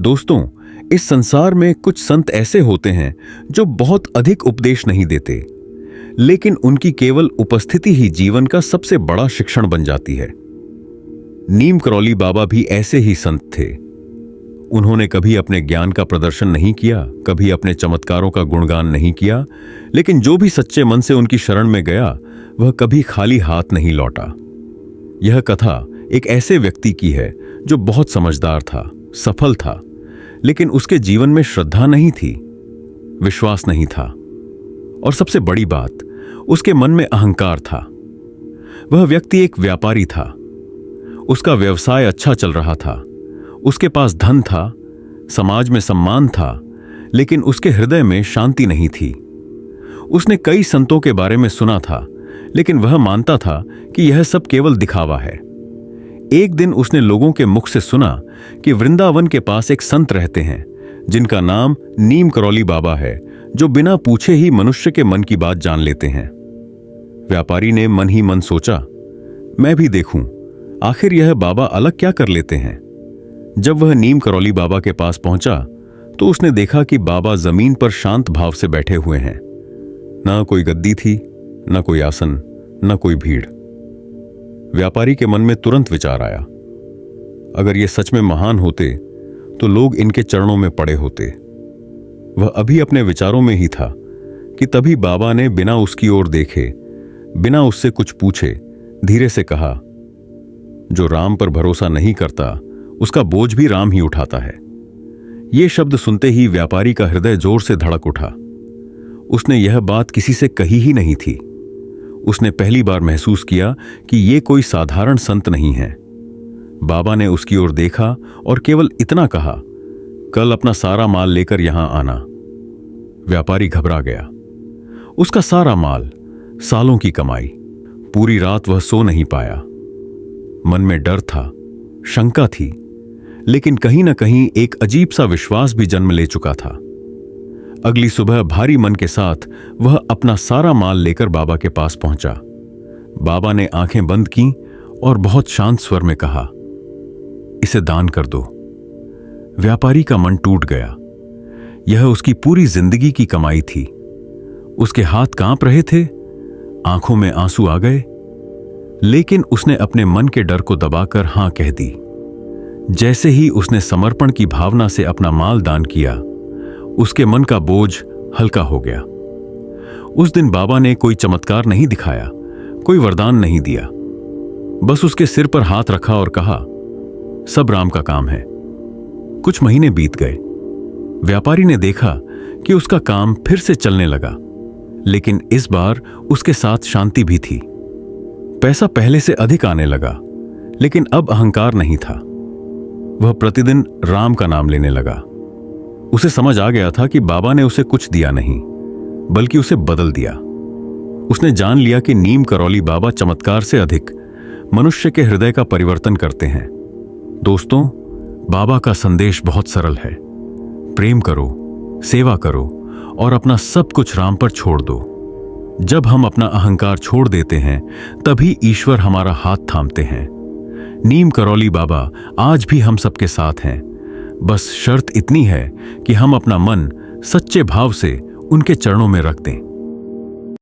दोस्तों, इस संसार में कुछ संत ऐसे होते हैं जो बहुत अधिक उपदेश नहीं देते, लेकिन उनकी केवल उपस्थिति ही जीवन का सबसे बड़ा शिक्षण बन जाती है। नीम करौली बाबा भी ऐसे ही संत थे। उन्होंने कभी अपने ज्ञान का प्रदर्शन नहीं किया, कभी अपने चमत्कारों का गुणगान नहीं किया, लेकिन जो भी सच्चे मन से उनकी शरण में गया वह कभी खाली हाथ नहीं लौटा। यह कथा एक ऐसे व्यक्ति की है जो बहुत समझदार था, सफल था, लेकिन उसके जीवन में श्रद्धा नहीं थी, विश्वास नहीं था, और सबसे बड़ी बात, उसके मन में अहंकार था। वह व्यक्ति एक व्यापारी था। उसका व्यवसाय अच्छा चल रहा था, उसके पास धन था, समाज में सम्मान था, लेकिन उसके हृदय में शांति नहीं थी। उसने कई संतों के बारे में सुना था, लेकिन वह मानता था कि यह सब केवल दिखावा है। एक दिन उसने लोगों के मुख से सुना कि वृंदावन के पास एक संत रहते हैं जिनका नाम नीम करौली बाबा है, जो बिना पूछे ही मनुष्य के मन की बात जान लेते हैं। व्यापारी ने मन ही मन सोचा, मैं भी देखूं, आखिर यह बाबा अलग क्या कर लेते हैं। जब वह नीम करौली बाबा के पास पहुंचा तो उसने देखा कि बाबा जमीन पर शांत भाव से बैठे हुए हैं। ना कोई गद्दी थी, ना कोई आसन, ना कोई भीड़। व्यापारी के मन में तुरंत विचार आया, अगर ये सच में महान होते तो लोग इनके चरणों में पड़े होते। वह अभी अपने विचारों में ही था कि तभी बाबा ने बिना उसकी ओर देखे, बिना उससे कुछ पूछे, धीरे से कहा, जो राम पर भरोसा नहीं करता उसका बोझ भी राम ही उठाता है। ये शब्द सुनते ही व्यापारी का हृदय जोर से धड़क उठा। उसने यह बात किसी से कही ही नहीं थी। उसने पहली बार महसूस किया कि ये कोई साधारण संत नहीं है। बाबा ने उसकी ओर देखा और केवल इतना कहा, कल अपना सारा माल लेकर यहां आना। व्यापारी घबरा गया। उसका सारा माल, सालों की कमाई। पूरी रात वह सो नहीं पाया। मन में डर था, शंका थी, लेकिन कहीं ना कहीं एक अजीब सा विश्वास भी जन्म ले चुका था। अगली सुबह भारी मन के साथ वह अपना सारा माल लेकर बाबा के पास पहुंचा। बाबा ने आंखें बंद की और बहुत शांत स्वर में कहा, इसे दान कर दो। व्यापारी का मन टूट गया। यह उसकी पूरी जिंदगी की कमाई थी। उसके हाथ कांप रहे थे, आंखों में आंसू आ गए, लेकिन उसने अपने मन के डर को दबाकर हां कह दी। जैसे ही उसने समर्पण की भावना से अपना माल दान किया, उसके मन का बोझ हल्का हो गया। उस दिन बाबा ने कोई चमत्कार नहीं दिखाया, कोई वरदान नहीं दिया, बस उसके सिर पर हाथ रखा और कहा, सब राम का काम है। कुछ महीने बीत गए। व्यापारी ने देखा कि उसका काम फिर से चलने लगा, लेकिन इस बार उसके साथ शांति भी थी। पैसा पहले से अधिक आने लगा, लेकिन अब अहंकार नहीं था। वह प्रतिदिन राम का नाम लेने लगा। उसे समझ आ गया था कि बाबा ने उसे कुछ दिया नहीं, बल्कि उसे बदल दिया। उसने जान लिया कि नीम करौली बाबा चमत्कार से अधिक मनुष्य के हृदय का परिवर्तन करते हैं। दोस्तों, बाबा का संदेश बहुत सरल है। प्रेम करो, सेवा करो और अपना सब कुछ राम पर छोड़ दो। जब हम अपना अहंकार छोड़ देते हैं, तभी ईश्वर हमारा हाथ थामते हैं। नीम करौली बाबा आज भी हम सबके साथ हैं। बस शर्त इतनी है कि हम अपना मन सच्चे भाव से उनके चरणों में रख दें।